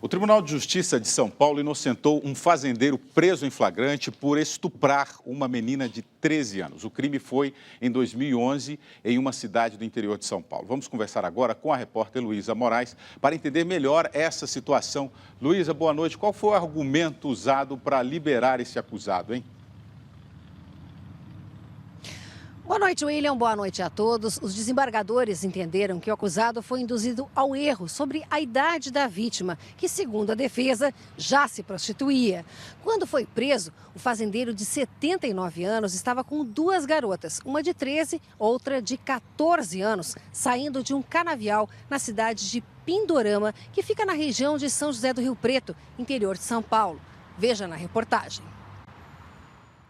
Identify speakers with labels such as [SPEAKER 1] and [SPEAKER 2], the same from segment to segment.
[SPEAKER 1] O Tribunal de Justiça de São Paulo inocentou um fazendeiro preso em flagrante por estuprar uma menina de 13 anos. O crime foi em 2011 em uma cidade do interior de São Paulo. Vamos conversar agora com a repórter Luísa Moraes para entender melhor essa situação. Luísa, boa noite. Qual foi o argumento usado para liberar esse acusado, hein?
[SPEAKER 2] Boa noite, William. Boa noite a todos. Os desembargadores entenderam que o acusado foi induzido ao erro sobre a idade da vítima, que, segundo a defesa, já se prostituía. Quando foi preso, o fazendeiro de 79 anos estava com duas garotas, uma de 13, outra de 14 anos, saindo de um canavial na cidade de Pindorama, que fica na região de São José do Rio Preto, interior de São Paulo. Veja na reportagem.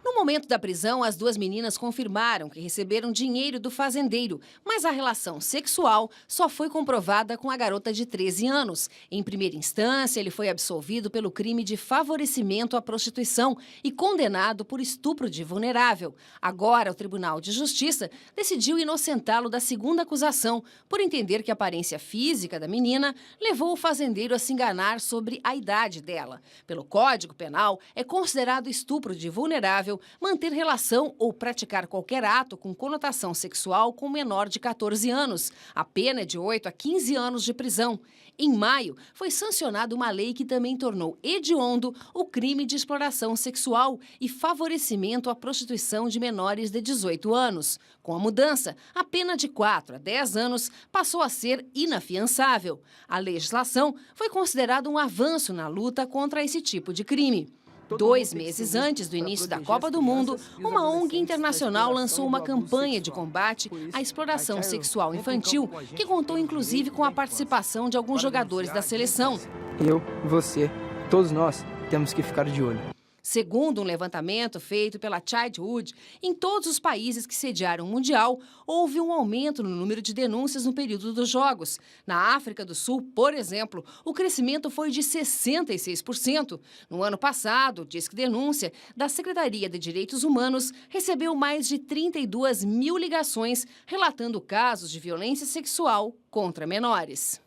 [SPEAKER 2] No momento da prisão, as duas meninas confirmaram que receberam dinheiro do fazendeiro, mas a relação sexual só foi comprovada com a garota de 13 anos. Em primeira instância, ele foi absolvido pelo crime de favorecimento à prostituição e condenado por estupro de vulnerável. Agora, o Tribunal de Justiça decidiu inocentá-lo da segunda acusação, por entender que a aparência física da menina levou o fazendeiro a se enganar sobre a idade dela. Pelo Código Penal, é considerado estupro de vulnerável manter relação ou praticar qualquer ato com conotação sexual com menor de 14 anos. A pena é de 8 a 15 anos de prisão. Em maio, foi sancionada uma lei que também tornou hediondo o crime de exploração sexual e favorecimento à prostituição de menores de 18 anos. Com a mudança, a pena de 4 a 10 anos passou a ser inafiançável. A legislação foi considerada um avanço na luta contra esse tipo de crime. 2 meses antes do início da Copa do Mundo, uma ONG internacional lançou uma campanha de combate à exploração sexual infantil, que contou inclusive com a participação de alguns jogadores da seleção.
[SPEAKER 3] Eu, você, todos nós temos que ficar de olho.
[SPEAKER 2] Segundo um levantamento feito pela Childhood, em todos os países que sediaram o Mundial, houve um aumento no número de denúncias no período dos Jogos. Na África do Sul, por exemplo, o crescimento foi de 66%. No ano passado, o Disque Denúncia da Secretaria de Direitos Humanos recebeu mais de 32 mil ligações relatando casos de violência sexual contra menores.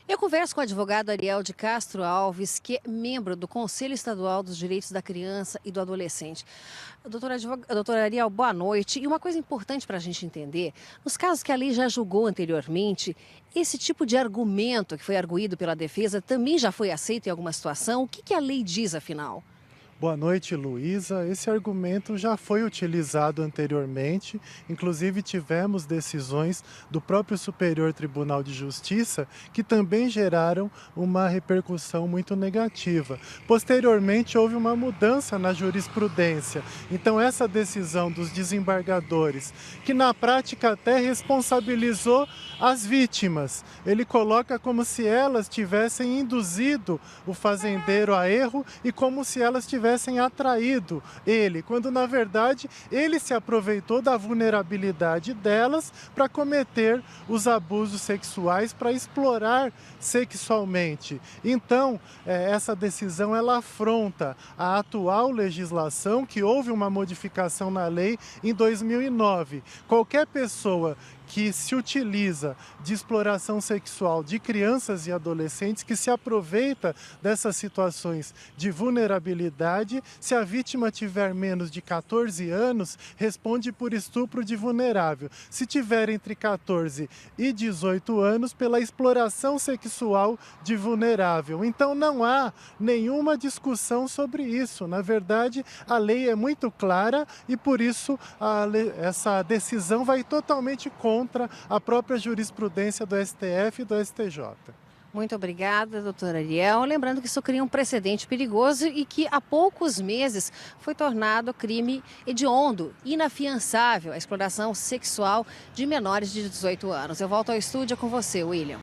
[SPEAKER 2] Eu converso com o advogado Ariel de Castro Alves, que é membro do Conselho Estadual dos Direitos da Criança e do Adolescente. Doutora Ariel, boa noite. E uma coisa importante para a gente entender, nos casos que a lei já julgou anteriormente, esse tipo de argumento que foi arguído pela defesa também já foi aceito em alguma situação? O que a lei diz, afinal?
[SPEAKER 4] Boa noite, Luísa. Esse argumento já foi utilizado anteriormente, inclusive tivemos decisões do próprio Superior Tribunal de Justiça que também geraram uma repercussão muito negativa. Posteriormente, houve uma mudança na jurisprudência. Então, essa decisão dos desembargadores, que na prática até responsabilizou as vítimas, ele coloca como se elas tivessem induzido o fazendeiro a erro e como se elas tivessem atraído ele, quando na verdade ele se aproveitou da vulnerabilidade delas para cometer os abusos sexuais, para explorar sexualmente. Então, essa decisão ela afronta a atual legislação, que houve uma modificação na lei em 2009. Qualquer pessoa que se utiliza de exploração sexual de crianças e adolescentes, que se aproveita dessas situações de vulnerabilidade, se a vítima tiver menos de 14 anos, responde por estupro de vulnerável. Se tiver entre 14 e 18 anos, pela exploração sexual de vulnerável. Então não há nenhuma discussão sobre isso. Na verdade, a lei é muito clara e por isso essa decisão vai totalmente contra a própria jurisprudência do STF e do STJ.
[SPEAKER 2] Muito obrigada, doutora Ariel. Lembrando que isso cria um precedente perigoso e que há poucos meses foi tornado crime hediondo, inafiançável, a exploração sexual de menores de 18 anos. Eu volto ao estúdio com você, William.